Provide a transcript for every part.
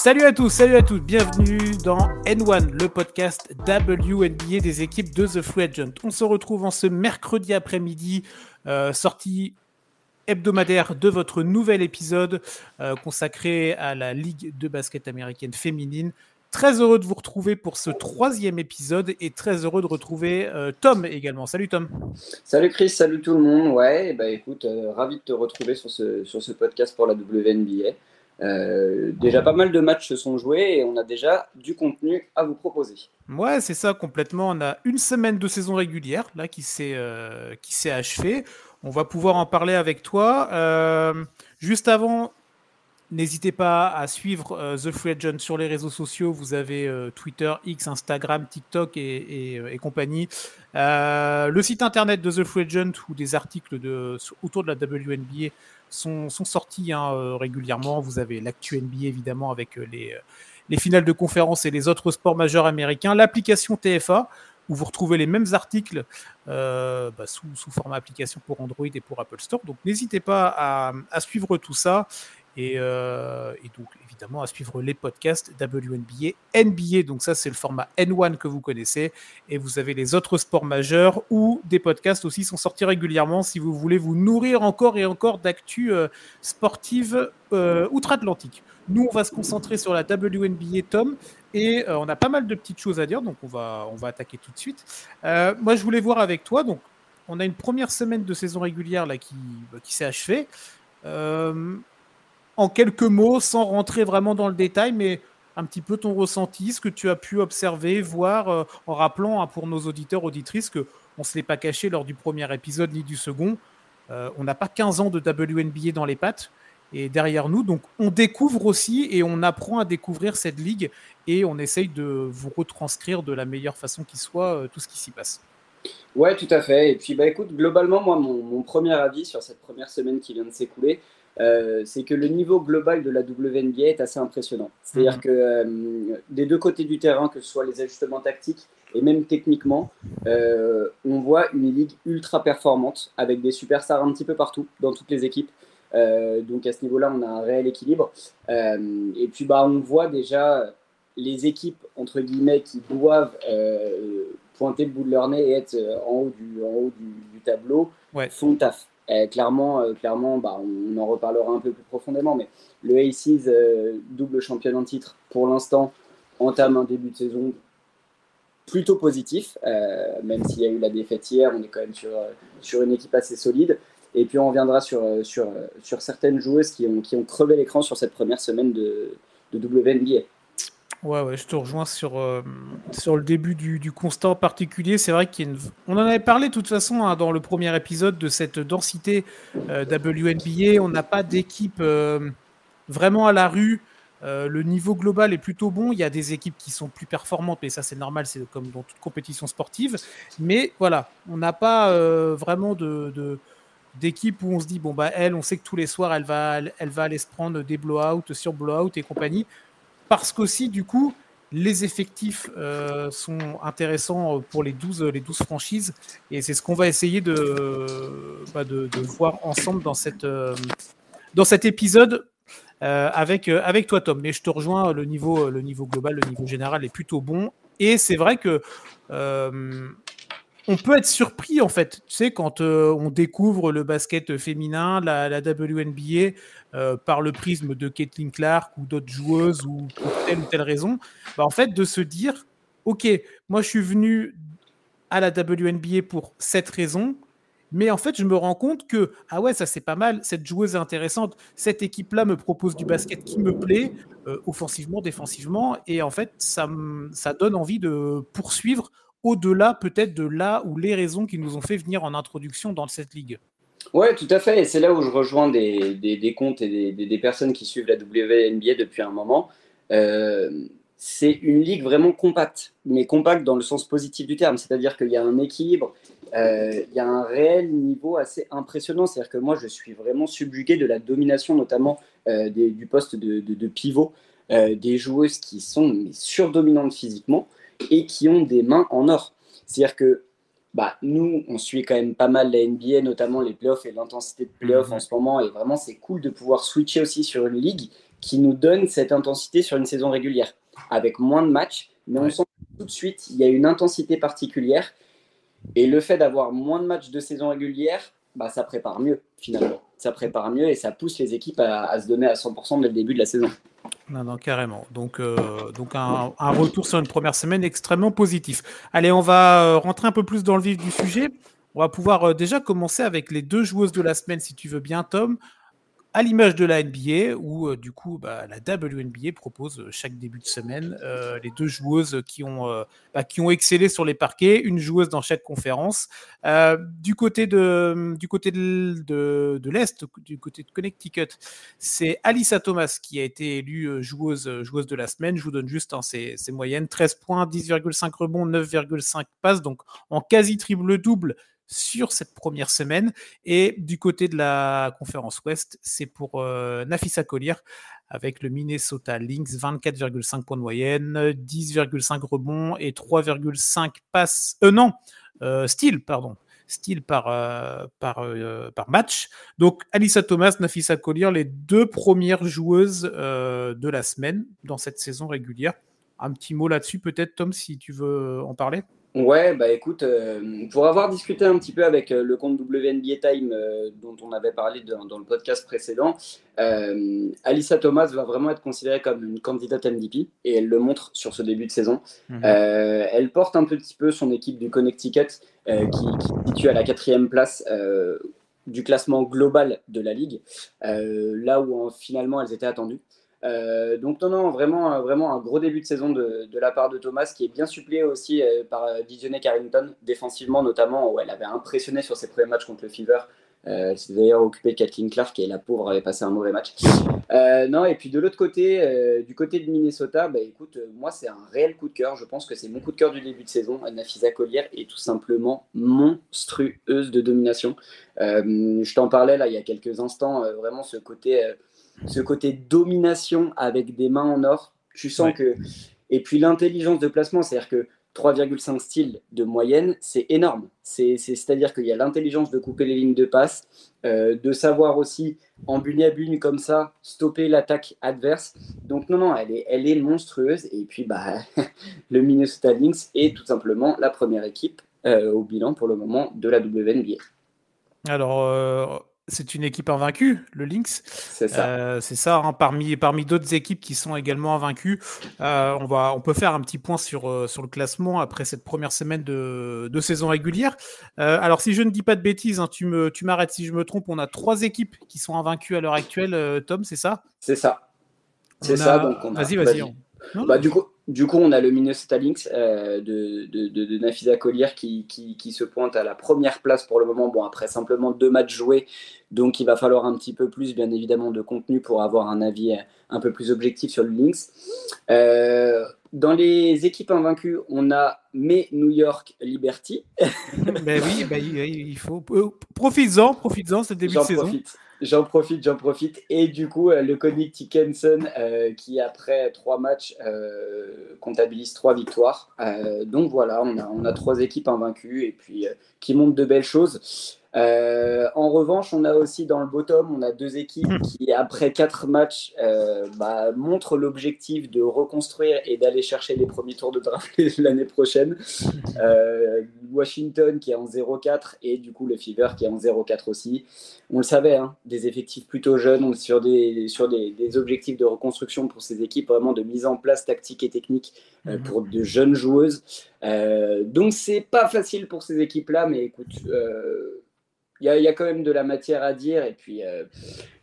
Salut à tous, salut à toutes, bienvenue dans N1, le podcast WNBA des équipes de The Free Agent. On se retrouve en ce mercredi après-midi, sortie hebdomadaire de votre nouvel épisode consacré à la Ligue de basket américaine féminine. Très heureux de vous retrouver pour ce troisième épisode et très heureux de retrouver Tom également. Salut Tom. Salut Chris, salut tout le monde. Ouais, bah écoute, ravi de te retrouver sur ce podcast pour la WNBA. Déjà pas mal de matchs se sont joués et on a déjà du contenu à vous proposer. Ouais, c'est ça, complètement. On a une semaine de saison régulière là qui s'est achevée. On va pouvoir en parler avec toi. Juste avant, n'hésitez pas à suivre The Free Agent sur les réseaux sociaux. Vous avez Twitter, X, Instagram, TikTok et compagnie. Le site internet de The Free Agent où des articles autour de la WNBA sont sortis régulièrement. Vous avez l'actu NBA évidemment avec les finales de conférence et les autres sports majeurs américains. L'application TFA où vous retrouvez les mêmes articles sous format application pour Android et pour Apple Store. Donc n'hésitez pas à suivre tout ça. Et donc, évidemment, à suivre les podcasts WNBA, NBA. Donc ça, c'est le format N1 que vous connaissez. Et vous avez les autres sports majeurs où des podcasts aussi sont sortis régulièrement si vous voulez vous nourrir encore et encore d'actu sportive outre-Atlantique. Nous, on va se concentrer sur la WNBA, Tom. Et on a pas mal de petites choses à dire. Donc, on va attaquer tout de suite. Moi, je voulais voir avec toi. Donc, on a une première semaine de saison régulière là, qui s'est achevée. En quelques mots, sans rentrer vraiment dans le détail, mais un petit peu ton ressenti, ce que tu as pu observer, voir, en rappelant pour nos auditeurs, auditrices, qu'on ne se l'est pas caché lors du premier épisode ni du second. On n'a pas 15 ans de WNBA dans les pattes et derrière nous, donc on découvre aussi et on apprend à découvrir cette ligue et on essaye de vous retranscrire de la meilleure façon qui soit tout ce qui s'y passe. Ouais, tout à fait. Et puis, bah écoute, globalement, moi, mon premier avis sur cette première semaine qui vient de s'écouler, c'est que le niveau global de la WNBA est assez impressionnant. C'est-à-dire que des deux côtés du terrain, que ce soit les ajustements tactiques et même techniquement, on voit une ligue ultra performante avec des superstars un petit peu partout, dans toutes les équipes. Donc à ce niveau-là, on a un réel équilibre. Et puis, bah, on voit déjà les équipes, entre guillemets, qui doivent pointer le bout de leur nez et être en haut du tableau, font le taf. Clairement, bah, on en reparlera un peu plus profondément, mais le Aces, double championne en titre, pour l'instant, entame un début de saison plutôt positif, même s'il y a eu la défaite hier, on est quand même sur une équipe assez solide. Et puis on reviendra sur certaines joueuses qui ont crevé l'écran sur cette première semaine de WNBA. Ouais, je te rejoins sur le début du constat en particulier. C'est vrai on en avait parlé de toute façon dans le premier épisode de cette densité WNBA. On n'a pas d'équipe vraiment à la rue. Le niveau global est plutôt bon. Il y a des équipes qui sont plus performantes, mais ça c'est normal, c'est comme dans toute compétition sportive. Mais voilà, on n'a pas vraiment d'équipe où on se dit bon bah on sait que tous les soirs elle va aller se prendre des blow-out sur blow-out et compagnie. Parce qu'aussi, du coup, les effectifs sont intéressants pour les 12 franchises. Et c'est ce qu'on va essayer de voir ensemble dans cet épisode avec toi, Tom. Mais je te rejoins, le niveau global, le niveau général est plutôt bon. Et c'est vrai que on peut être surpris, en fait, tu sais, quand on découvre le basket féminin, la WNBA, par le prisme de Caitlin Clark ou d'autres joueuses ou pour telle ou telle raison, en fait, de se dire, OK, moi, je suis venu à la WNBA pour cette raison, mais en fait, je me rends compte que, ah ouais, ça c'est pas mal, cette joueuse est intéressante, cette équipe-là me propose du basket qui me plaît, offensivement, défensivement, et en fait, ça donne envie de poursuivre au-delà peut-être de là où les raisons qui nous ont fait venir en introduction dans cette ligue. Ouais, tout à fait. Et c'est là où je rejoins des comptes et des personnes qui suivent la WNBA depuis un moment. C'est une ligue vraiment compacte, mais compacte dans le sens positif du terme. C'est-à-dire qu'il y a un équilibre, il y a un réel niveau assez impressionnant. C'est-à-dire que moi, je suis vraiment subjugué de la domination, notamment du poste de pivot, des joueuses qui sont surdominantes physiquement et qui ont des mains en or. C'est-à-dire que nous, on suit quand même pas mal la NBA, notamment les playoffs et l'intensité de playoffs en ce moment. Et vraiment, c'est cool de pouvoir switcher aussi sur une ligue qui nous donne cette intensité sur une saison régulière, avec moins de matchs, mais on sent tout de suite il y a une intensité particulière. Et le fait d'avoir moins de matchs de saison régulière, bah, ça prépare mieux, finalement. Ça prépare mieux et ça pousse les équipes à se donner à 100% dès le début de la saison. Non, carrément. Donc un retour sur une première semaine extrêmement positif. Allez, on va rentrer un peu plus dans le vif du sujet. On va pouvoir déjà commencer avec les 2 joueuses de la semaine, si tu veux bien, Tom. À l'image de la NBA, où du coup la WNBA propose chaque début de semaine les 2 joueuses qui ont excellé sur les parquets, une joueuse dans chaque conférence. Du côté de l'Est, du côté de Connecticut, c'est Alyssa Thomas qui a été élue joueuse de la semaine. Je vous donne juste ses moyennes, 13 points, 10,5 rebonds, 9,5 passes, donc en quasi triple-double sur cette première semaine. Et du côté de la conférence Ouest, c'est pour Napheesa Collier avec le Minnesota Lynx, 24,5 points de moyenne, 10,5 rebonds et 3,5 passes. Steals par match. Donc Alyssa Thomas, Napheesa Collier, les 2 premières joueuses de la semaine dans cette saison régulière. Un petit mot là-dessus peut-être, Tom, si tu veux en parler. Ouais, bah écoute, pour avoir discuté un petit peu avec le compte WNBA Time dont on avait parlé dans le podcast précédent, Alyssa Thomas va vraiment être considérée comme une candidate MVP et elle le montre sur ce début de saison. Elle porte un petit peu son équipe du Connecticut qui se situe à la 4e place du classement global de la ligue, là où finalement elles étaient attendues. Donc non, vraiment un gros début de saison de la part de Thomas, qui est bien suppléé aussi par Dijonay Carrington, défensivement notamment, où elle avait impressionné sur ses premiers matchs contre le Fever. Elle s'est d'ailleurs occupée de Kathleen Clark, et la pauvre avait passé un mauvais match. Non, et puis de l'autre côté, du côté de Minnesota, bah, écoute, moi c'est un réel coup de cœur. Je pense que c'est mon coup de cœur du début de saison. Napheesa Collier est tout simplement monstrueuse de domination. Je t'en parlais là il y a quelques instants, vraiment ce côté domination avec des mains en or. Tu sens que. Et puis l'intelligence de placement, c'est-à-dire que 3,5 styles de moyenne, c'est énorme. C'est-à-dire qu'il y a l'intelligence de couper les lignes de passe, de savoir aussi, en bune à bune comme ça, stopper l'attaque adverse. Donc non, elle est monstrueuse. Et puis le Minnesota Lynx est tout simplement la première équipe au bilan pour le moment de la WNBA. Alors, c'est une équipe invaincue, le Lynx. C'est ça. C'est ça, hein, parmi d'autres équipes qui sont également invaincues. On peut faire un petit point sur le classement après cette première semaine de saison régulière. Alors, si je ne dis pas de bêtises, hein, tu m'arrêtes si je me trompe, on a 3 équipes qui sont invaincues à l'heure actuelle, Tom, c'est ça ? C'est ça. C'est ça, donc on a. Vas-y. Du coup, on a le Minnesota Lynx de Napheesa Collier qui se pointe à la première place pour le moment. Bon, après simplement 2 matchs joués, donc il va falloir un petit peu plus, bien évidemment, de contenu pour avoir un avis un peu plus objectif sur le Lynx. Dans les équipes invaincues, on a New York Liberty. Ben oui, il faut. Profites-en, c'est le début de saison. J'en profite. Et du coup, le Connecticut Sun qui, après 3 matchs, comptabilise 3 victoires. Donc voilà, on a 3 équipes invaincues et puis qui montrent de belles choses. En revanche, on a aussi dans le bottom, on a 2 équipes qui, après 4 matchs, montrent l'objectif de reconstruire et d'aller chercher les premiers tours de draft l'année prochaine. Washington qui est en 0-4 et du coup le Fever qui est en 0-4 aussi. On le savait, hein, des effectifs plutôt jeunes, sur des objectifs de reconstruction pour ces équipes, vraiment de mise en place tactique et technique pour de jeunes joueuses. Donc c'est pas facile pour ces équipes-là, mais écoute, il y a quand même de la matière à dire. Et puis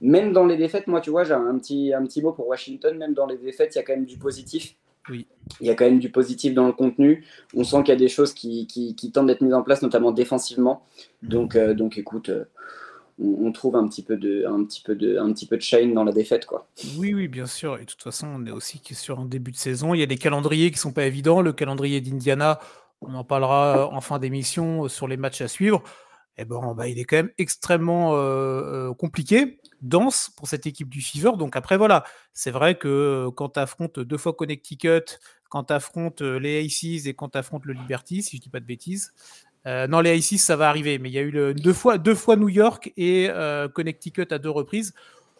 même dans les défaites, moi tu vois, j'ai un petit mot pour Washington. Même dans les défaites, il y a quand même du positif. Oui. Il y a quand même du positif dans le contenu. On sent qu'il y a des choses qui tentent d'être mises en place, notamment défensivement. Donc écoute, on trouve un petit peu de shine dans la défaite, quoi. Oui, bien sûr. Et de toute façon, on est aussi sur un début de saison. Il y a des calendriers qui sont pas évidents. Le calendrier d'Indiana, on en parlera en fin d'émission sur les matchs à suivre. Il est quand même extrêmement compliqué, dense pour cette équipe du Fever. Donc après, voilà, c'est vrai que quand tu affrontes 2 fois Connecticut, quand tu affrontes les Aces et quand tu affrontes le Liberty, si je dis pas de bêtises. Non, les Aces, ça va arriver, mais il y a eu 2 fois New York et Connecticut à 2 reprises.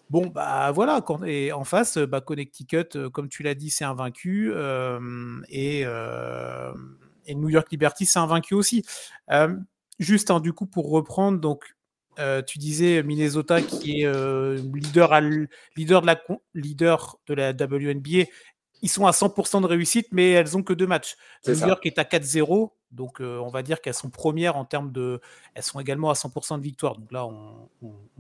Bon, bah voilà, et en face, Connecticut, comme tu l'as dit, c'est invaincu, et New York Liberty, c'est invaincu aussi. Juste, hein, du coup, pour reprendre, donc, tu disais Minnesota qui est leader de la WNBA. Ils sont à 100% de réussite, mais elles ont que 2 matchs. C'est New ça. York est à 4-0, donc on va dire qu'elles sont premières en termes de. Elles sont également à 100% de victoire. Donc là, on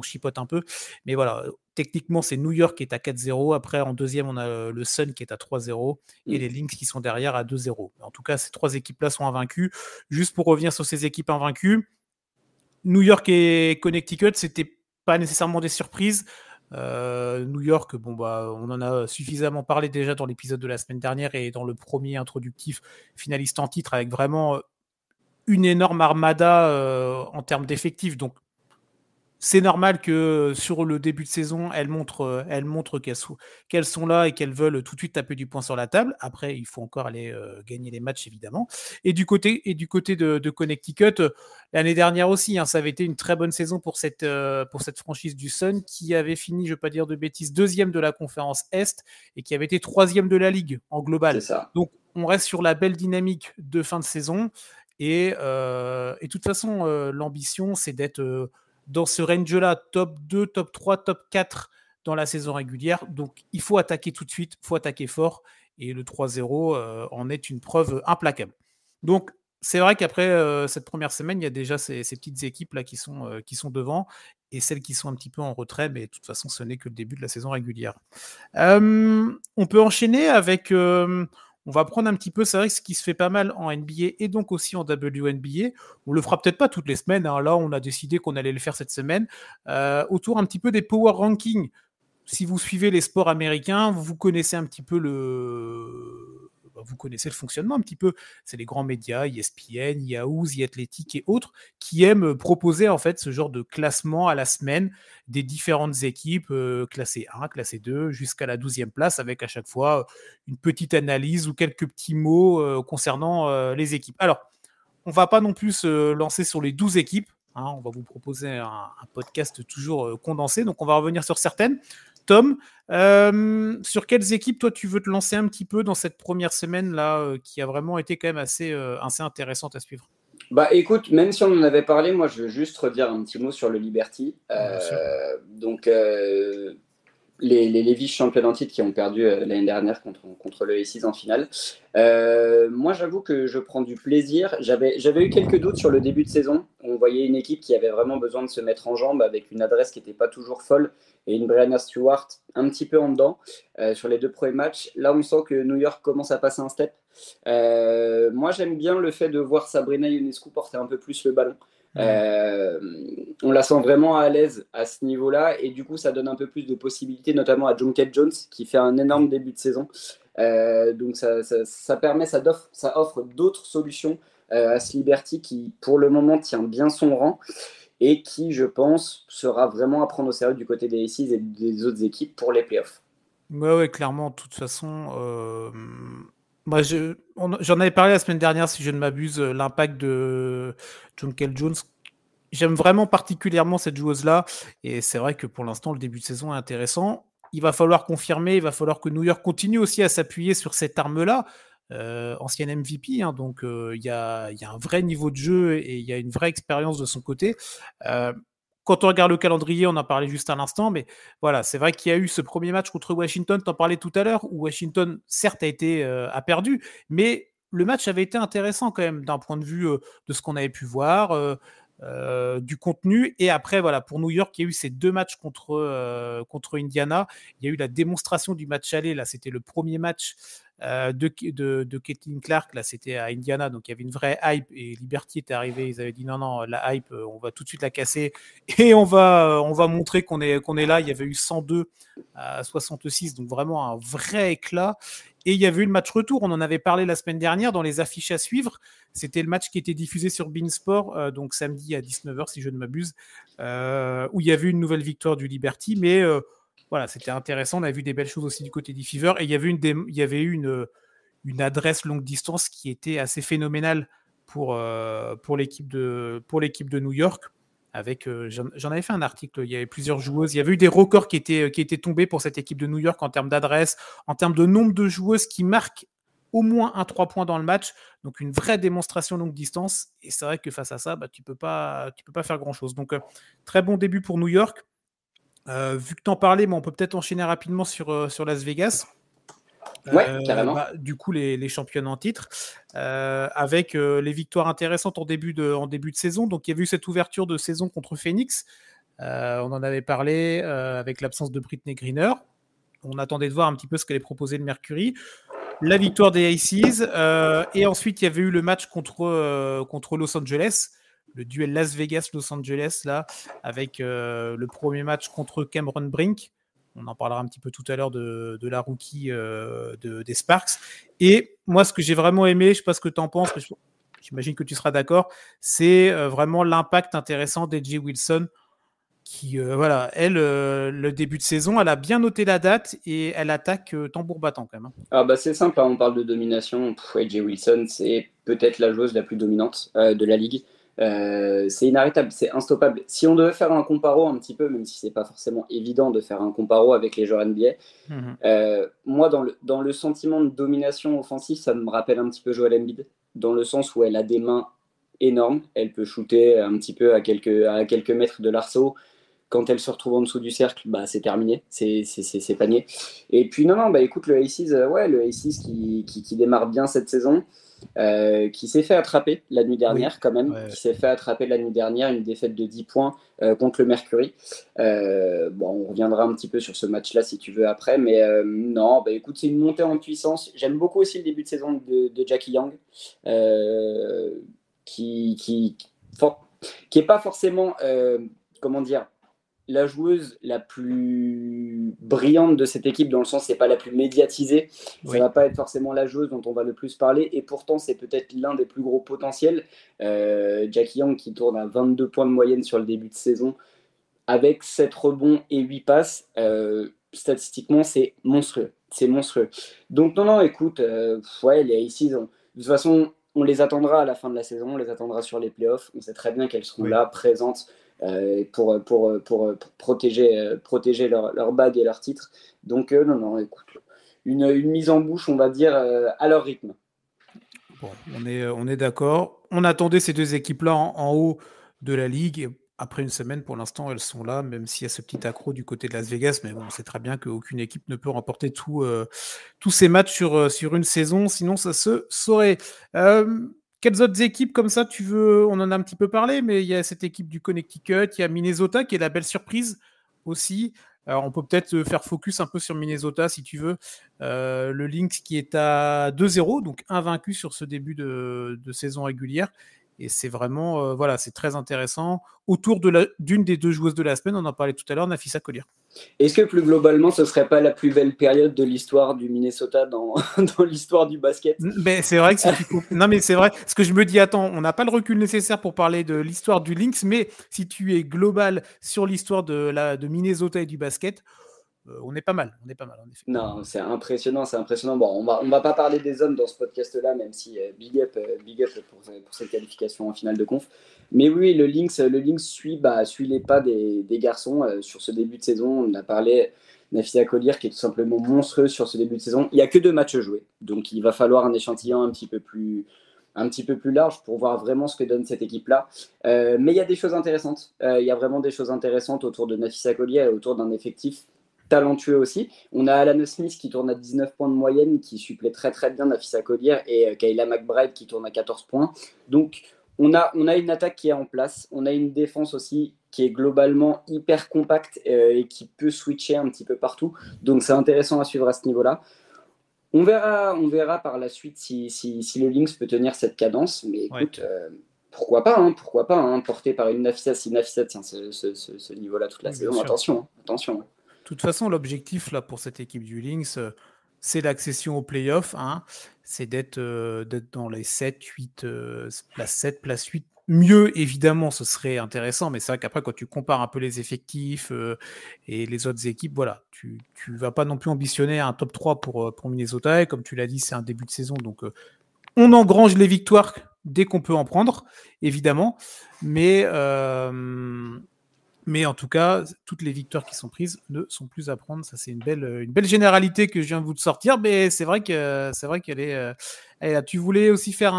chipote un peu. Mais voilà, techniquement, c'est New York qui est à 4-0. Après, en deuxième, on a le Sun qui est à 3-0 et les Lynx qui sont derrière à 2-0. En tout cas, ces 3 équipes-là sont invaincues. Juste pour revenir sur ces équipes invaincues, New York et Connecticut, c'était pas nécessairement des surprises. New York, bon bah, on en a suffisamment parlé déjà dans l'épisode de la semaine dernière et dans le premier introductif finaliste en titre, avec vraiment une énorme armada en termes d'effectifs. Donc c'est normal que sur le début de saison, elles montrent qu'elles sont là et qu'elles veulent tout de suite taper du poing sur la table. Après, il faut encore aller gagner les matchs, évidemment. Et du côté de Connecticut, l'année dernière aussi, hein, ça avait été une très bonne saison pour cette franchise du Sun, qui avait fini, je ne vais pas dire de bêtises, deuxième de la conférence Est et qui avait été troisième de la ligue en global. C'est ça. Donc, on reste sur la belle dynamique de fin de saison. Et de toute façon, l'ambition, c'est d'être dans ce range-là, top 2, top 3, top 4 dans la saison régulière. Donc, il faut attaquer tout de suite, il faut attaquer fort. Et le 3-0 en est une preuve implacable. Donc, c'est vrai qu'après cette première semaine, il y a déjà ces petites équipes-là qui sont devant et celles qui sont un petit peu en retrait. Mais de toute façon, ce n'est que le début de la saison régulière. On peut enchaîner avec... on va prendre un petit peu, c'est vrai, ce qui se fait pas mal en NBA et donc aussi en WNBA. On le fera peut-être pas toutes les semaines. Hein. Là, on a décidé qu'on allait le faire cette semaine. Autour un petit peu des power rankings. Si vous suivez les sports américains, vous connaissez un petit peu vous connaissez le fonctionnement un petit peu. C'est les grands médias, ESPN, Yahoo, The Athletic et autres, qui aiment proposer en fait ce genre de classement à la semaine des différentes équipes, classées 1, classées 2, jusqu'à la 12e place, avec à chaque fois une petite analyse ou quelques petits mots concernant les équipes. Alors, on va pas non plus se lancer sur les 12 équipes. Hein, on va vous proposer un podcast toujours condensé. Donc, on va revenir sur certaines. Tom, sur quelles équipes, toi, tu veux te lancer un petit peu dans cette première semaine-là, qui a vraiment été quand même assez intéressante à suivre? Bah écoute, même si on en avait parlé, moi je veux juste redire un petit mot sur le Liberty. Bien sûr. Donc les vice-champions en titre qui ont perdu l'année dernière contre le A6 en finale. Moi, j'avoue que je prends du plaisir. J'avais eu quelques doutes sur le début de saison. On voyait une équipe qui avait vraiment besoin de se mettre en jambe avec une adresse qui n'était pas toujours folle et une Brianna Stewart un petit peu en dedans sur les 2 premiers matchs. Là, on sent que New York commence à passer un step. Moi, j'aime bien le fait de voir Sabrina Ionescu porter un peu plus le ballon. On la sent vraiment à l'aise à ce niveau-là et du coup ça donne un peu plus de possibilités, notamment à Junkett Jones qui fait un énorme début de saison. Donc ça offre d'autres solutions à ce Liberty qui pour le moment tient bien son rang et qui je pense sera vraiment à prendre au sérieux du côté des Aces et des autres équipes pour les playoffs. Ouais, clairement, de toute façon. Moi, j'en avais parlé la semaine dernière, si je ne m'abuse, l'impact de Jonquel Jones. J'aime vraiment particulièrement cette joueuse-là. Et c'est vrai que pour l'instant, le début de saison est intéressant. Il va falloir confirmer, il va falloir que New York continue aussi à s'appuyer sur cette arme-là. Ancienne MVP, hein, donc il y a un vrai niveau de jeu et il y a une vraie expérience de son côté. Quand on regarde le calendrier, on en parlait juste à l'instant, mais voilà, c'est vrai qu'il y a eu ce premier match contre Washington, tu en parlais tout à l'heure, où Washington, certes, a perdu, mais le match avait été intéressant quand même d'un point de vue de ce qu'on avait pu voir, du contenu. Et après, voilà, pour New York, il y a eu ces 2 matchs contre Indiana. Il y a eu la démonstration du match aller. Là, c'était le premier match de Caitlin Clark. Là, c'était à Indiana, donc il y avait une vraie hype. Et Liberty était arrivé. Ils avaient dit non, la hype, on va tout de suite la casser et on va montrer qu'on est là. Il y avait eu 102 à 66, donc vraiment un vrai éclat. Et il y avait eu le match retour, on en avait parlé la semaine dernière dans les affiches à suivre. C'était le match qui était diffusé sur beIN Sport, donc samedi à 19h si je ne m'abuse, où il y avait une nouvelle victoire du Liberty. Mais voilà, c'était intéressant. On a vu des belles choses aussi du côté du Fever. Et il y avait eu une adresse longue distance qui était assez phénoménale pour l'équipe de New York, avec, j'en avais fait un article, il y avait plusieurs joueuses, il y avait eu des records qui étaient tombés pour cette équipe de New York en termes d'adresse, en termes de nombre de joueuses qui marquent au moins un 3 points dans le match, donc une vraie démonstration longue distance, et c'est vrai que face à ça, tu peux pas faire grand-chose. Donc très bon début pour New York. Vu que tu en parlais, on peut peut-être enchaîner rapidement sur Las Vegas. Ouais, carrément. Du coup, les championnes en titre, avec les victoires intéressantes en début de saison. Donc, il y avait eu cette ouverture de saison contre Phoenix. On en avait parlé avec l'absence de Brittney Griner. On attendait de voir un petit peu ce qu'allait proposer le Mercury. La victoire des Aces. Et ensuite, il y avait eu le match contre Los Angeles. Le duel Las Vegas-Los Angeles, là, avec le premier match contre Cameron Brink. On en parlera un petit peu tout à l'heure de la rookie des Sparks. Et moi, ce que j'ai vraiment aimé, je ne sais pas ce que tu en penses, mais j'imagine que tu seras d'accord, c'est vraiment l'impact intéressant d'A.J. Wilson qui, elle, le début de saison, elle a bien noté la date et elle attaque tambour battant quand même. C'est simple, on parle de domination. A.J. Wilson, c'est peut-être la joueuse la plus dominante de la ligue. C'est inarrêtable, c'est instoppable. Si on devait faire un comparo un petit peu, même si c'est pas forcément évident de faire un comparo avec les joueurs NBA, moi dans le sentiment de domination offensive, ça me rappelle un petit peu Joel Embiid, dans le sens où elle a des mains énormes, elle peut shooter un petit peu à quelques mètres de l'arceau. Quand elle se retrouve en dessous du cercle, c'est terminé, c'est panier. Et puis écoute, le Aces, le Aces qui démarre bien cette saison. Qui s'est fait attraper la nuit dernière quand même, qui s'est fait attraper la nuit dernière, une défaite de 10 points contre le Mercury. On reviendra un petit peu sur ce match-là si tu veux après, mais écoute, c'est une montée en puissance. J'aime beaucoup aussi le début de saison de Jackie Young, qui est pas forcément, comment dire, la joueuse la plus brillante de cette équipe, dans le sens c'est pas la plus médiatisée, ça va pas être forcément la joueuse dont on va le plus parler, et pourtant c'est peut-être l'un des plus gros potentiels. Jackie Young qui tourne à 22 points de moyenne sur le début de saison, avec 7 rebonds et 8 passes, statistiquement c'est monstrueux, donc écoute, les Aces, de toute façon on les attendra à la fin de la saison, on les attendra sur les playoffs, on sait très bien qu'elles seront là, présentes, pour protéger leur bague et leur titre. Donc, écoute, une mise en bouche, on va dire, à leur rythme. Bon, on est d'accord. On attendait ces deux équipes-là en haut de la ligue. Et après une semaine, pour l'instant, elles sont là, même s'il y a ce petit accro du côté de Las Vegas. Mais on sait très bien qu'aucune équipe ne peut remporter tous ces matchs sur une saison. Sinon, ça se saurait. Quelles autres équipes comme ça tu veux? On en a un petit peu parlé, mais il y a cette équipe du Connecticut, il y a Minnesota qui est la belle surprise aussi. Alors, on peut peut-être faire focus un peu sur Minnesota si tu veux. Le Lynx qui est à 2-0, donc invaincu sur ce début de saison régulière. Et c'est vraiment, c'est très intéressant. Autour d'une des deux joueuses de la semaine, on en parlait tout à l'heure, Napheesa Collier. Est-ce que plus globalement, ce ne serait pas la plus belle période de l'histoire du Minnesota dans l'histoire du basket? Mais c'est vrai que non, mais c'est vrai. Ce que je me dis, attends, on n'a pas le recul nécessaire pour parler de l'histoire du Lynx, mais si tu es global sur l'histoire de Minnesota et du basket, on est pas mal, en effet. Non, c'est impressionnant. Bon, on va pas parler des hommes dans ce podcast-là, même si big up pour cette qualification en finale de conf. Mais oui, le Lynx suit les pas des garçons sur ce début de saison. On a parlé Napheesa Collier qui est tout simplement monstrueuse sur ce début de saison. Il n'y a que 2 matchs joués, donc il va falloir un échantillon un petit peu plus large pour voir vraiment ce que donne cette équipe-là. Mais il y a des choses intéressantes. Il y a vraiment des choses intéressantes autour de Napheesa Collier et autour d'un effectif talentueux aussi. On a Alana Smith qui tourne à 19 points de moyenne, qui supplée très très bien Napheesa Collier, et Kayla McBride qui tourne à 14 points. Donc on a une attaque qui est en place, on a une défense aussi qui est globalement hyper compacte et qui peut switcher un petit peu partout. Donc c'est intéressant à suivre à ce niveau-là. On verra par la suite si le Lynx peut tenir cette cadence, mais écoute, pourquoi pas, porté par une Napheesa, si Napheesa tient ce niveau-là toute la saison, attention. De toute façon, l'objectif là pour cette équipe du Lynx, c'est l'accession aux playoffs. C'est d'être dans les 7, 8, place 7, place 8. Mieux, évidemment, ce serait intéressant, mais c'est vrai qu'après, quand tu compares un peu les effectifs et les autres équipes, voilà, tu vas pas non plus ambitionner un top 3 pour Minnesota. Et comme tu l'as dit, c'est un début de saison, donc on engrange les victoires dès qu'on peut en prendre, évidemment. Mais en tout cas, toutes les victoires qui sont prises ne sont plus à prendre. Ça, c'est une belle généralité que je viens de vous sortir, mais c'est vrai qu'elle est. Elle est là. Tu voulais aussi faire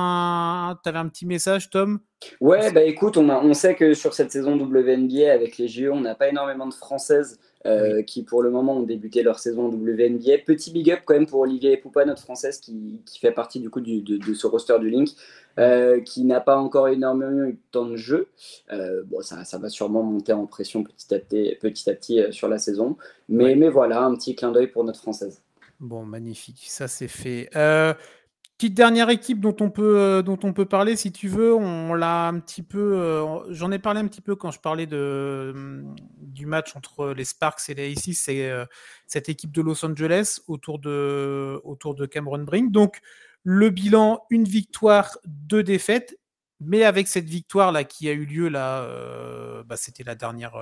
t'avais un petit message, Tom? Ouais, bah écoute, on sait que sur cette saison WNBA avec les JO, on n'a pas énormément de Françaises Oui. qui pour le moment ont débuté leur saison WNBA. Petit big up quand même pour Olivier Poupa, notre Française qui fait partie du coup de ce roster du Link, qui n'a pas encore énormément eu de temps de jeu. Bon, ça va sûrement monter en pression petit à petit sur la saison. Mais voilà, un petit clin d'œil pour notre Française. Bon, magnifique, ça c'est fait. Petite dernière équipe dont on peut parler si tu veux. On l'a un petit peu. J'en ai parlé un petit peu quand je parlais du match entre les Sparks et les Aces. C'est cette équipe de Los Angeles autour de Cameron Brink. Donc le bilan, une victoire, 2 défaites. Mais avec cette victoire là qui a eu lieu là, c'était la dernière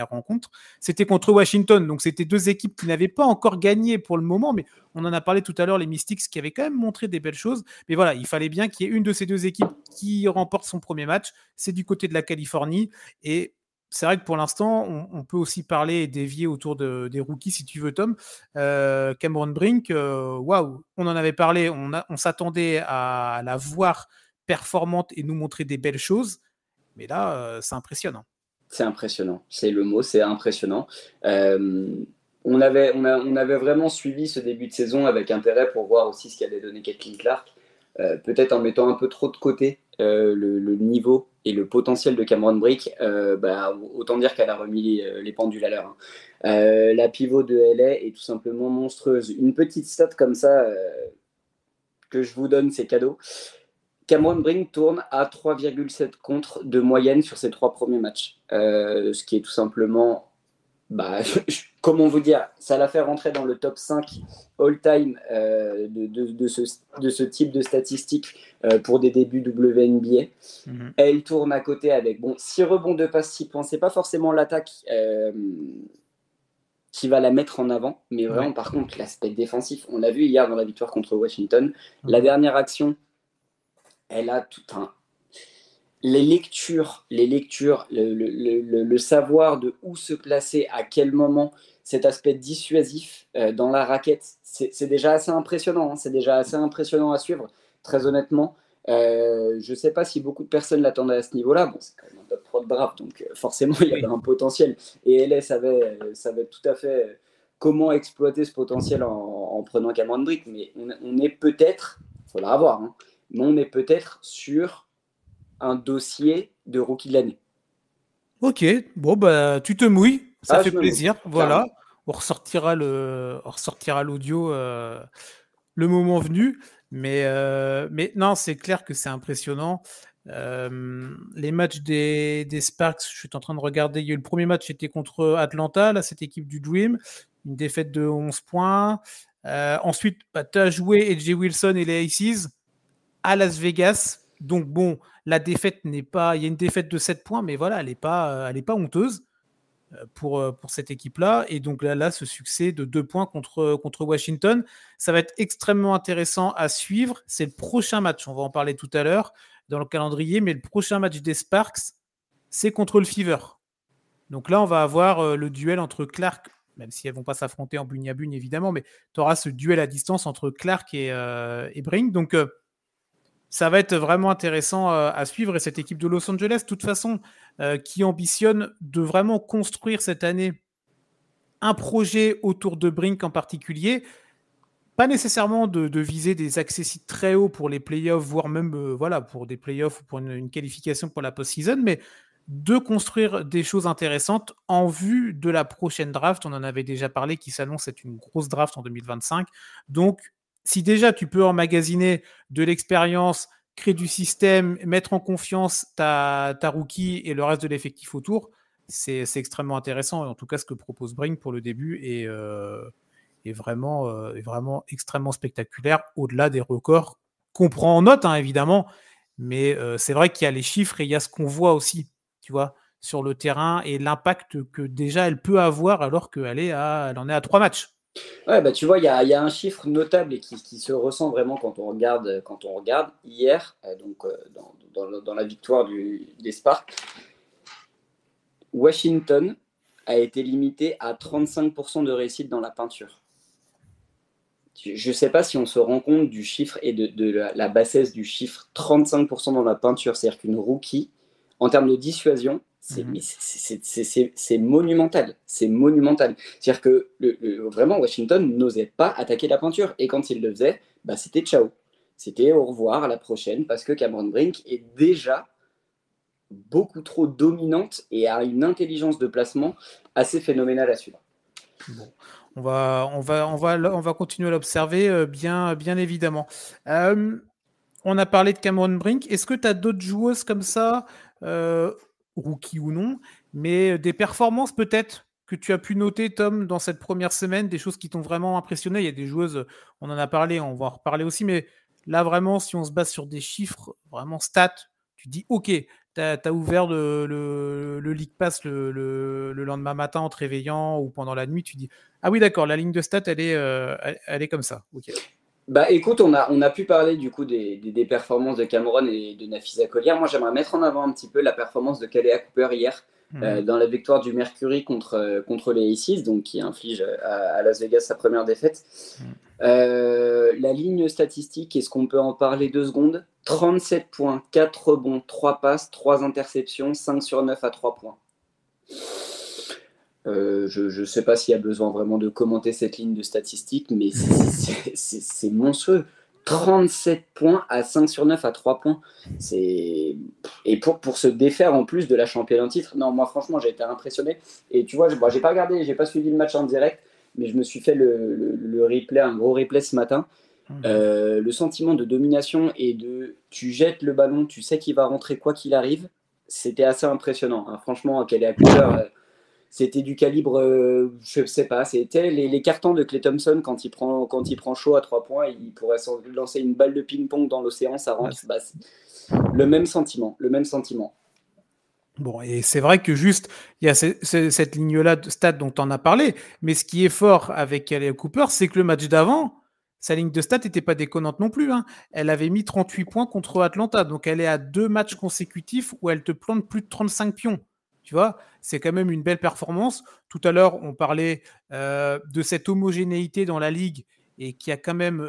rencontre. C'était contre Washington. Donc c'était 2 équipes qui n'avaient pas encore gagné pour le moment, mais on en a parlé tout à l'heure, les Mystics qui avaient quand même montré des belles choses. Mais voilà, il fallait bien qu'il y ait une de ces 2 équipes qui remporte son premier match. C'est du côté de la Californie. Et c'est vrai que pour l'instant, on peut aussi parler et dévier autour des rookies, si tu veux, Tom. Cameron Brink, waouh, on en avait parlé. On s'attendait à la voir performante et nous montrer des belles choses. Mais là, c'est impressionnant. C'est impressionnant, c'est le mot, c'est impressionnant. On avait vraiment suivi ce début de saison avec intérêt pour voir aussi ce qu'allait donner Caitlin Clark. Peut-être en mettant un peu trop de côté le niveau et le potentiel de Cameron Brink, autant dire qu'elle a remis les pendules à l'heure. La pivot de LA est tout simplement monstrueuse. Une petite stat comme ça que je vous donne, c'est cadeau. Cameron Brink tourne à 3,7 contre de moyenne sur ses 3 premiers matchs. Ce qui est tout simplement, comment vous dire, ça l'a fait rentrer dans le top 5 all-time de ce type de statistiques pour des débuts WNBA. Mm-hmm. Elle tourne à côté avec 6 rebonds, 2 passes, 6 points. C'est pas forcément l'attaque qui va la mettre en avant, mais vraiment, par contre, l'aspect défensif, on l'a vu hier dans la victoire contre Washington. La dernière action, elle a tout les lectures, le savoir de où se placer, à quel moment, cet aspect dissuasif dans la raquette, c'est déjà assez impressionnant. C'est déjà assez impressionnant à suivre, très honnêtement. Je ne sais pas si beaucoup de personnes l'attendaient à ce niveau-là. Bon, c'est quand même un top 3 de draft, donc forcément, il y avait un potentiel. Et LA savait tout à fait comment exploiter ce potentiel en prenant Cameron Brink. Mais on est peut-être, il faudra voir, mais on est peut-être sur un dossier de rookie de l'année. Ok, bon tu te mouilles, ça fait plaisir. Voilà, on ressortira l'audio le moment venu, mais non, c'est clair que c'est impressionnant. Les matchs des Sparks, je suis en train de regarder. Il y a eu le premier match, c'était contre Atlanta, là, cette équipe du Dream, une défaite de 11 points. Ensuite, tu as joué AJ Wilson et les Aces à Las Vegas. Donc bon, la défaite n'est pas... Il y a une défaite de 7 points, mais voilà, elle n'est pas honteuse pour cette équipe-là. Et donc là, ce succès de 2 points contre Washington, ça va être extrêmement intéressant à suivre. C'est le prochain match, on va en parler tout à l'heure dans le calendrier, mais le prochain match des Sparks, c'est contre le Fever. Donc là, on va avoir le duel entre Clark, même si elles ne vont pas s'affronter en bugne à bugne, évidemment, mais tu auras ce duel à distance entre Clark et Brink. Donc ça va être vraiment intéressant à suivre. Et cette équipe de Los Angeles, de toute façon, qui ambitionne de vraiment construire cette année un projet autour de Brink en particulier, pas nécessairement de viser des accessites très hauts pour les playoffs, voire même pour des playoffs ou pour une qualification pour la post-season, mais de construire des choses intéressantes en vue de la prochaine draft. On en avait déjà parlé, qui s'annonce être une grosse draft en 2025. Donc, si déjà tu peux emmagasiner de l'expérience, créer du système, mettre en confiance ta rookie et le reste de l'effectif autour, c'est extrêmement intéressant. Et en tout cas, ce que propose Brink pour le début est vraiment extrêmement spectaculaire, au-delà des records qu'on prend en note, évidemment. Mais c'est vrai qu'il y a les chiffres et il y a ce qu'on voit aussi, tu vois, sur le terrain et l'impact que déjà elle peut avoir alors qu'elle en est à 3 matchs. Ouais, bah, tu vois, il y a un chiffre notable et qui se ressent vraiment quand on regarde hier, donc dans la victoire des Sparks. Washington a été limité à 35% de réussite dans la peinture. Je ne sais pas si on se rend compte du chiffre et de la bassesse du chiffre 35% dans la peinture. C'est-à-dire qu'une rookie, en termes de dissuasion, c'est monumental. C'est monumental. C'est-à-dire que vraiment, Washington n'osait pas attaquer la peinture. Et quand il le faisait, bah, c'était ciao. C'était au revoir, à la prochaine, parce que Cameron Brink est déjà beaucoup trop dominante et a une intelligence de placement assez phénoménale à suivre. Bon, on va continuer à l'observer, bien évidemment. Euh, on a parlé de Cameron Brink. Est-ce que tu as d'autres joueuses comme ça, rookie ou non, mais des performances peut-être que tu as pu noter, Tom, dans cette première semaine, des choses qui t'ont vraiment impressionné? Il y a des joueuses, on en a parlé, on va en reparler aussi, mais là vraiment, si on se base sur des chiffres, vraiment stats, tu dis OK, tu as ouvert le League Pass le lendemain matin en te réveillant ou pendant la nuit, tu dis ah oui, d'accord, la ligne de stats, elle est comme ça. OK. Bah écoute, on a pu parler du coup des performances de Cameron et de Nafisa Collier. Moi, j'aimerais mettre en avant un petit peu la performance de Kalea Cooper hier dans la victoire du Mercury contre les Aces, donc qui inflige à Las Vegas sa première défaite. La ligne statistique, est-ce qu'on peut en parler 2 secondes? 37 points, 4 rebonds, 3 passes, 3 interceptions, 5 sur 9 à 3 points. Je ne sais pas s'il y a besoin vraiment de commenter cette ligne de statistiques, mais c'est monstrueux. 37 points à 5 sur 9 à 3 points. Et pour se défaire en plus de la championne en titre, non, moi franchement, j'ai été impressionné. Et tu vois, j'ai pas regardé, j'ai pas suivi le match en direct, mais je me suis fait le replay, un gros replay ce matin. Le sentiment de domination et de tu jettes le ballon, tu sais qu'il va rentrer quoi qu'il arrive, c'était assez impressionnant. Hein. Franchement, qu'elle est à couleur. C'était du calibre, je sais pas, c'était les cartons de Klay Thompson quand il prend chaud à 3 points, il pourrait lancer une balle de ping-pong dans l'océan, ça rentre. Bah, le même sentiment, le même sentiment. Bon, et c'est vrai que juste, il y a cette ligne-là de stats dont on a parlé, mais ce qui est fort avec Kalea Cooper, c'est que le match d'avant, sa ligne de stats n'était pas déconnante non plus. Hein. Elle avait mis 38 points contre Atlanta, donc elle est à 2 matchs consécutifs où elle te plante plus de 35 pions. Tu vois, c'est quand même une belle performance. Tout à l'heure, on parlait de cette homogénéité dans la ligue et qu'il y a quand même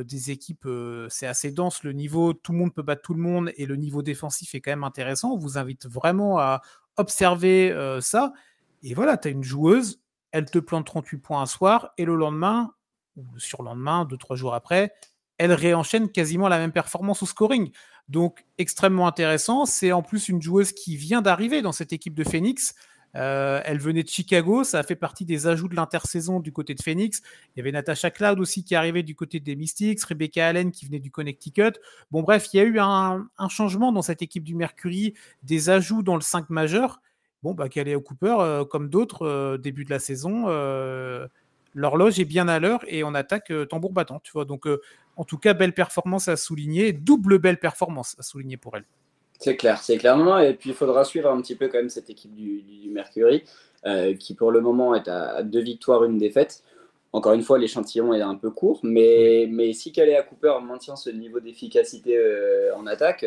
des équipes, c'est assez dense le niveau, tout le monde peut battre tout le monde et le niveau défensif est quand même intéressant. On vous invite vraiment à observer ça. Et voilà, tu as une joueuse, elle te plante 38 points un soir et le lendemain, ou le surlendemain, 2-3 jours après, elle réenchaîne quasiment la même performance au scoring. Donc, extrêmement intéressant. C'est en plus une joueuse qui vient d'arriver dans cette équipe de Phoenix. Elle venait de Chicago, ça a fait partie des ajouts de l'intersaison du côté de Phoenix. Il y avait Natasha Cloud aussi qui arrivait du côté des Mystics, Rebecca Allen qui venait du Connecticut. Bon bref, il y a eu un changement dans cette équipe du Mercury, des ajouts dans le 5 majeur. Bon, bah, Kalea Cooper, comme d'autres, début de la saison, l'horloge est bien à l'heure et on attaque tambour battant. Tu vois. Donc, en tout cas, belle performance à souligner, double belle performance à souligner pour elle. C'est clair, c'est clairement. Et puis il faudra suivre un petit peu quand même cette équipe du Mercury, qui pour le moment est à 2 victoires, 1 défaite. Encore une fois, l'échantillon est un peu court, mais si Kalea Cooper maintient ce niveau d'efficacité en attaque,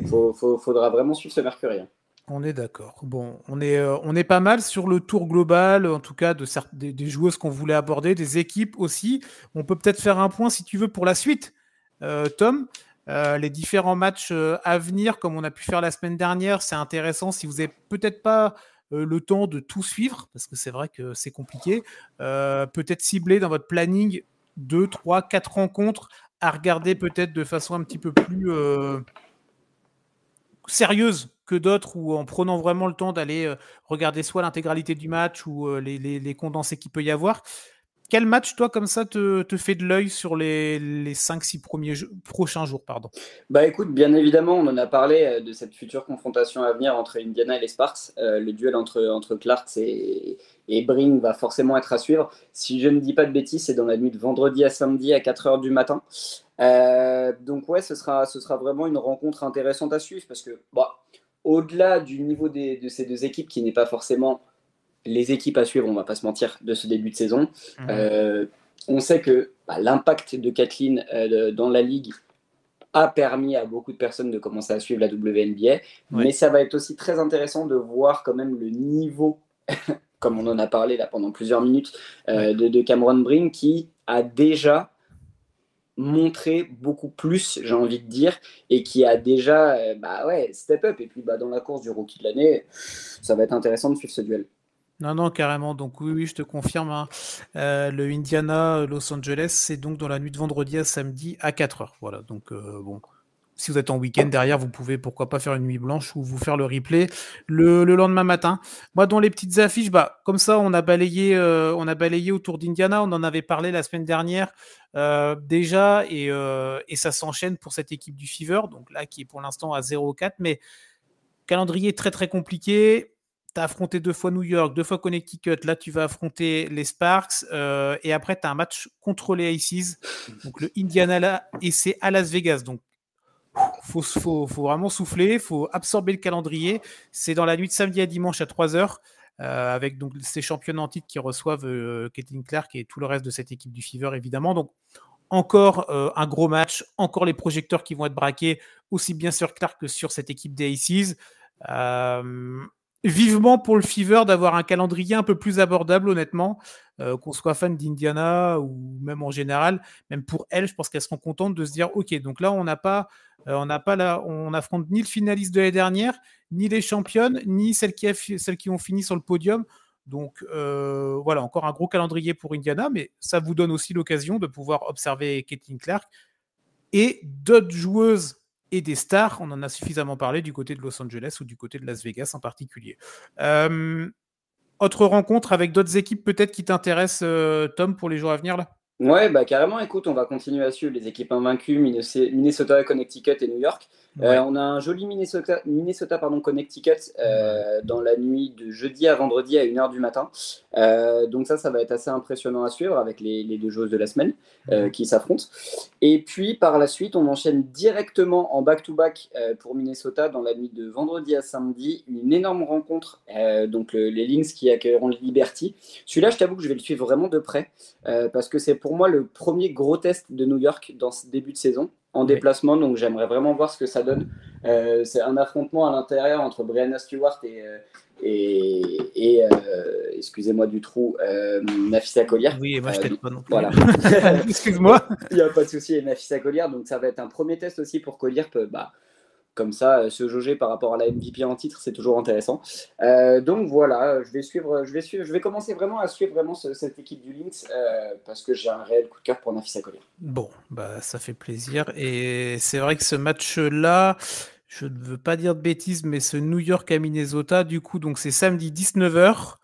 faudra vraiment suivre ce Mercury. Hein. On est d'accord. Bon, on est pas mal sur le tour global, en tout cas des joueuses qu'on voulait aborder, des équipes aussi. On peut peut-être faire un point, si tu veux, pour la suite, Tom. Les différents matchs à venir, comme on a pu faire la semaine dernière, c'est intéressant. Si vous n'avez peut-être pas le temps de tout suivre, parce que c'est vrai que c'est compliqué, peut-être cibler dans votre planning 2, 3, 4 rencontres à regarder peut-être de façon un petit peu plus sérieuse que d'autres ou en prenant vraiment le temps d'aller regarder soit l'intégralité du match ou les condensés qu'il peut y avoir. Quel match, toi, comme ça, te fait de l'œil sur les 5-6 prochains jours pardon. Bah écoute, bien évidemment, on en a parlé de cette future confrontation à venir entre Indiana et les Sparks. Le duel entre Clarks et Brink va forcément être à suivre. Si je ne dis pas de bêtises, c'est dans la nuit de vendredi à samedi à 4 h du matin. Donc ouais, ce sera vraiment une rencontre intéressante à suivre parce que au-delà du niveau de ces deux équipes qui n'est pas forcément les équipes à suivre, on ne va pas se mentir, de ce début de saison. On sait que l'impact de Kathleen dans la ligue a permis à beaucoup de personnes de commencer à suivre la WNBA, mais ça va être aussi très intéressant de voir quand même le niveau, comme on en a parlé là pendant plusieurs minutes, de Cameron Breen, qui a déjà montré beaucoup plus, j'ai envie de dire, et qui a déjà step up. Et puis dans la course du rookie de l'année, ça va être intéressant de suivre ce duel. Non, carrément. Donc oui, je te confirme. Hein. Le Indiana-Los Angeles, c'est donc dans la nuit de vendredi à samedi à 4h. Voilà, donc bon. Si vous êtes en week-end derrière, vous pouvez pourquoi pas faire une nuit blanche ou vous faire le replay le lendemain matin. Moi, dans les petites affiches, comme ça, on a balayé autour d'Indiana. On en avait parlé la semaine dernière déjà, et ça s'enchaîne pour cette équipe du Fever, donc là qui est pour l'instant à 0-4, mais calendrier très très compliqué. Tu as affronté 2 fois New York, 2 fois Connecticut. Là, tu vas affronter les Sparks. Et après, tu as un match contre les Aces. Donc, le Indiana, et c'est à Las Vegas. Donc, faut vraiment souffler. Il faut absorber le calendrier. C'est dans la nuit de samedi à dimanche à 3h. Avec donc ces championnats en titre qui reçoivent Caitlin Clark et tout le reste de cette équipe du Fever, évidemment. Donc, encore un gros match. Encore les projecteurs qui vont être braqués aussi bien sur Clark que sur cette équipe des Aces. Vivement pour le Fever d'avoir un calendrier un peu plus abordable, honnêtement, qu'on soit fan d'Indiana ou même en général, même pour elles, je pense qu'elles seront contentes de se dire ok, donc là on affronte ni le finaliste de l'année dernière, ni les championnes, ni celles qui ont fini sur le podium. Donc voilà, encore un gros calendrier pour Indiana, mais ça vous donne aussi l'occasion de pouvoir observer Caitlin Clark et d'autres joueuses et des stars, on en a suffisamment parlé du côté de Los Angeles ou du côté de Las Vegas en particulier. Autre rencontre avec d'autres équipes peut-être qui t'intéressent, Tom, pour les jours à venir là? Ouais, carrément, écoute, on va continuer à suivre les équipes invaincues, Minnesota, Connecticut et New York. On a un joli Minnesota Connecticut dans la nuit de jeudi à vendredi à 1h du matin. Donc ça va être assez impressionnant à suivre avec les 2 joueuses de la semaine qui s'affrontent. Et puis par la suite, on enchaîne directement en back-to-back pour Minnesota dans la nuit de vendredi à samedi. Une énorme rencontre, donc les Lynx qui accueilleront le Liberty. Celui-là, je t'avoue que je vais le suivre vraiment de près parce que c'est pour moi le premier gros test de New York dans ce début de saison en déplacement, donc j'aimerais vraiment voir ce que ça donne. C'est un affrontement à l'intérieur entre Brianna Stewart et excusez-moi du trou, Napheesa Collier. Oui, moi je t'aide pas non plus. Voilà. Excuse-moi. Il n'y a pas de souci, et Napheesa Collier, donc ça va être un premier test aussi pour Collier. Comme ça, se jauger par rapport à la MVP en titre, c'est toujours intéressant. Donc voilà, je vais commencer vraiment à suivre cette équipe du Lynx parce que j'ai un réel coup de cœur pour Napheesa Collier. Bon, ça fait plaisir. Et c'est vrai que ce match-là, je ne veux pas dire de bêtises, mais ce New York à Minnesota, du coup, donc c'est samedi 19h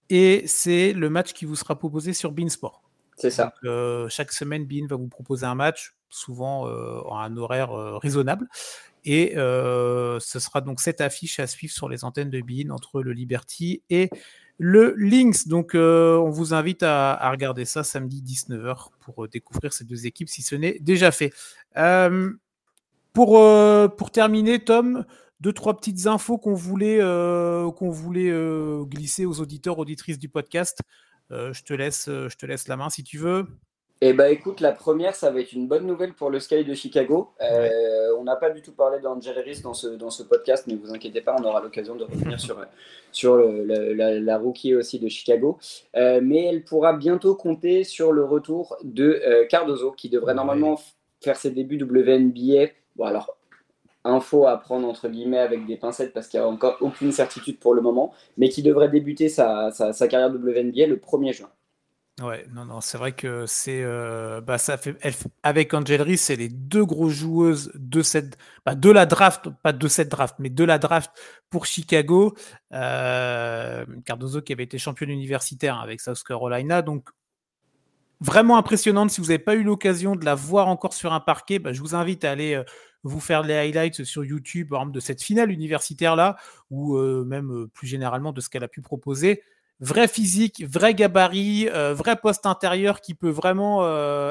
et c'est le match qui vous sera proposé sur beIN Sport. C'est ça. Donc, chaque semaine, beIN va vous proposer un match, souvent en un horaire raisonnable. Et ce sera donc cette affiche à suivre sur les antennes de beIN entre le Liberty et le Lynx. Donc, on vous invite à regarder ça samedi 19h pour découvrir ces 2 équipes si ce n'est déjà fait. Pour terminer, Tom, 2-3 petites infos qu'on voulait glisser aux auditeurs, auditrices du podcast. Je te laisse la main si tu veux. Écoute, la première, ça va être une bonne nouvelle pour le Sky de Chicago. On n'a pas du tout parlé d'Angel Reese dans ce podcast, mais vous inquiétez pas, on aura l'occasion de revenir sur la rookie aussi de Chicago. Mais elle pourra bientôt compter sur le retour de Cardozo, qui devrait normalement faire ses débuts WNBA. Bon, alors, info à prendre entre guillemets avec des pincettes parce qu'il n'y a encore aucune certitude pour le moment, mais qui devrait débuter sa carrière WNBA le 1er juin. Ouais, non, c'est vrai que c'est avec Angel Reese, c'est les 2 grosses joueuses de la draft, pas de cette draft, mais de la draft pour Chicago. Cardozo qui avait été championne universitaire avec South Carolina, donc vraiment impressionnante. Si vous n'avez pas eu l'occasion de la voir encore sur un parquet, je vous invite à aller vous faire les highlights sur YouTube, par exemple, de cette finale universitaire là, ou même plus généralement de ce qu'elle a pu proposer. Vrai physique, vrai gabarit, vrai poste intérieur qui peut vraiment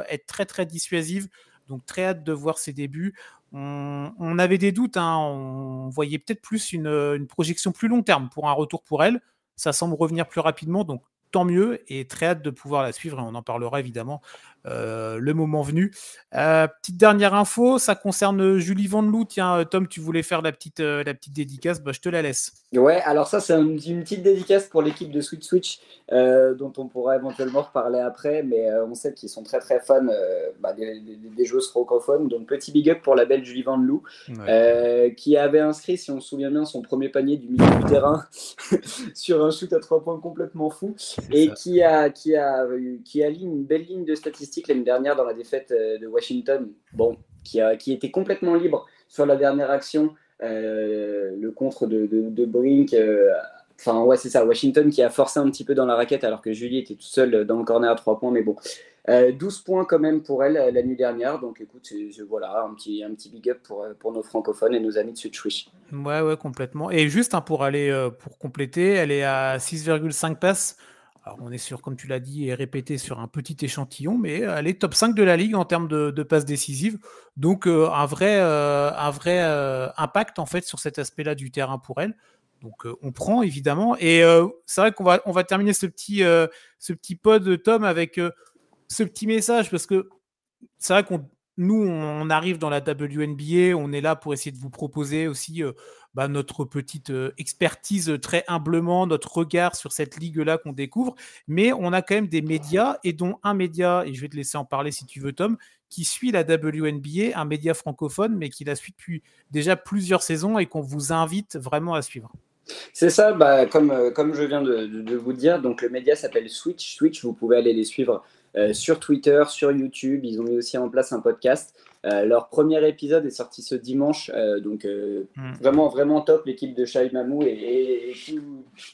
être très très dissuasive. Donc très hâte de voir ses débuts. On avait des doutes, on voyait peut-être plus une projection plus long terme pour un retour pour elle. ça semble revenir plus rapidement, donc tant mieux, et très hâte de pouvoir la suivre, et on en parlera évidemment le moment venu. Petite dernière info, ça concerne Julie Vandlou. Tiens, Tom, tu voulais faire la petite dédicace, je te la laisse. Ouais, alors ça, c'est une petite dédicace pour l'équipe de Switch, dont on pourra éventuellement reparler après, mais on sait qu'ils sont très très fans des joueuses francophones, donc petit big up pour la belle Julie Vandlou, qui avait inscrit, si on se souvient bien, son premier panier du milieu du terrain sur un shoot à 3 points complètement fou, et qui allie une belle ligne de statistiques l'année dernière dans la défaite de Washington, qui était complètement libre sur la dernière action, le contre de Brink. C'est ça, Washington qui a forcé un petit peu dans la raquette alors que Julie était toute seule dans le corner à 3 points, mais bon. 12 points quand même pour elle la nuit dernière, donc écoute, voilà, un petit big up pour nos francophones et nos amis de Switch. Ouais, complètement. Et juste pour compléter, elle est à 6,5 passes. Alors on est sur, comme tu l'as dit et répété, sur un petit échantillon, mais elle est top 5 de la ligue en termes de passes décisives. Donc un vrai impact en fait sur cet aspect-là du terrain pour elle. Donc on prend évidemment. Et c'est vrai qu'on va terminer ce petit pod, Tom, avec ce petit message, parce que c'est vrai nous, on arrive dans la WNBA, on est là pour essayer de vous proposer aussi notre petite expertise très humblement, notre regard sur cette ligue-là qu'on découvre, mais on a quand même des médias, et dont un média, et je vais te laisser en parler si tu veux, Tom, qui suit la WNBA, un média francophone, mais qui la suit depuis déjà plusieurs saisons et qu'on vous invite vraiment à suivre. C'est ça, comme je viens de vous dire, donc le média s'appelle Switch. Vous pouvez aller les suivre sur Twitter, sur YouTube. Ils ont mis aussi en place un podcast. Leur premier épisode est sorti ce dimanche, vraiment, vraiment top. L'équipe de Shai Mamou et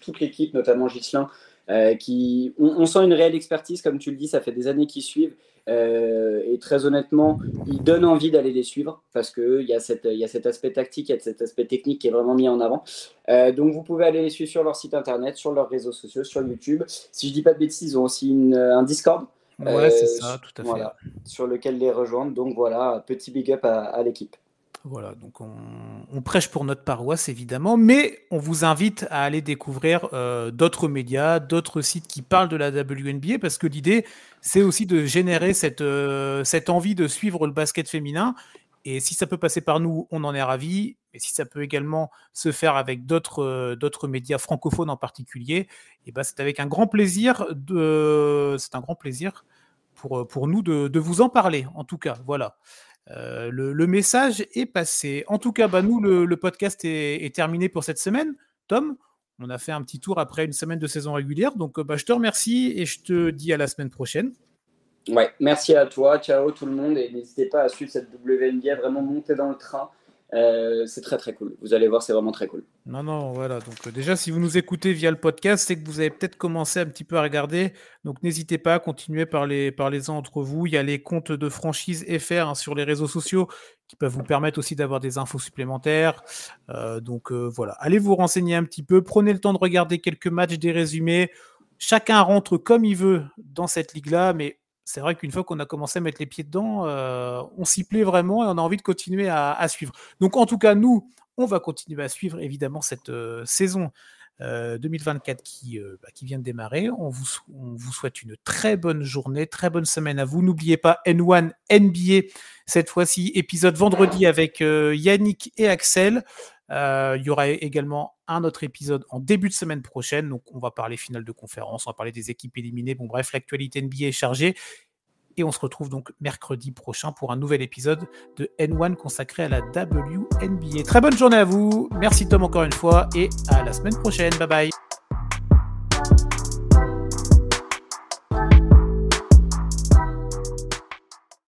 toute l'équipe, notamment Ghislain, on sent une réelle expertise, comme tu le dis, ça fait des années qu'ils suivent. Et très honnêtement, ils donnent envie d'aller les suivre parce qu'il y a cet aspect tactique, il y a cet aspect technique qui est vraiment mis en avant. Donc vous pouvez aller les suivre sur leur site internet, sur leurs réseaux sociaux, sur YouTube. Si je dis pas de bêtises, ils ont aussi un Discord. Ouais, c'est ça, tout à fait. Sur lequel les rejoindre. Donc voilà, petit big up à l'équipe. Voilà, donc on prêche pour notre paroisse évidemment, mais on vous invite à aller découvrir d'autres médias, d'autres sites qui parlent de la WNBA, parce que l'idée, c'est aussi de générer cette envie de suivre le basket féminin. Et si ça peut passer par nous, on en est ravis. Et si ça peut également se faire avec d'autres médias francophones en particulier, et c'est avec un grand plaisir pour nous de vous en parler. En tout cas, voilà. Le message est passé. En tout cas, nous, le podcast est terminé pour cette semaine. Tom, on a fait un petit tour après une semaine de saison régulière. Donc, je te remercie et je te dis à la semaine prochaine. Ouais, merci à toi. Ciao tout le monde. Et n'hésitez pas à suivre cette WNBA, vraiment monter dans le train. C'est très très cool. Vous allez voir, c'est vraiment très cool. Non, voilà. Donc déjà, si vous nous écoutez via le podcast, c'est que vous avez peut-être commencé un petit peu à regarder. Donc n'hésitez pas à continuer, parlez-en entre vous. Il y a les comptes de franchise FR sur les réseaux sociaux qui peuvent vous permettre aussi d'avoir des infos supplémentaires. Voilà, allez vous renseigner un petit peu. Prenez le temps de regarder quelques matchs, des résumés. Chacun rentre comme il veut dans cette ligue-là, mais c'est vrai qu'une fois qu'on a commencé à mettre les pieds dedans, on s'y plaît vraiment et on a envie de continuer à suivre. Donc en tout cas, nous, on va continuer à suivre évidemment cette saison 2024 qui vient de démarrer. On vous souhaite une très bonne journée, très bonne semaine à vous. N'oubliez pas N1 NBA, cette fois-ci, épisode vendredi avec Yannick et Axel. Il y aura également un autre épisode en début de semaine prochaine. Donc, on va parler finale de conférence, on va parler des équipes éliminées. Bon, bref, l'actualité NBA est chargée. Et on se retrouve donc mercredi prochain pour un nouvel épisode de N1 consacré à la WNBA. Très bonne journée à vous. Merci Tom encore une fois et à la semaine prochaine. Bye bye.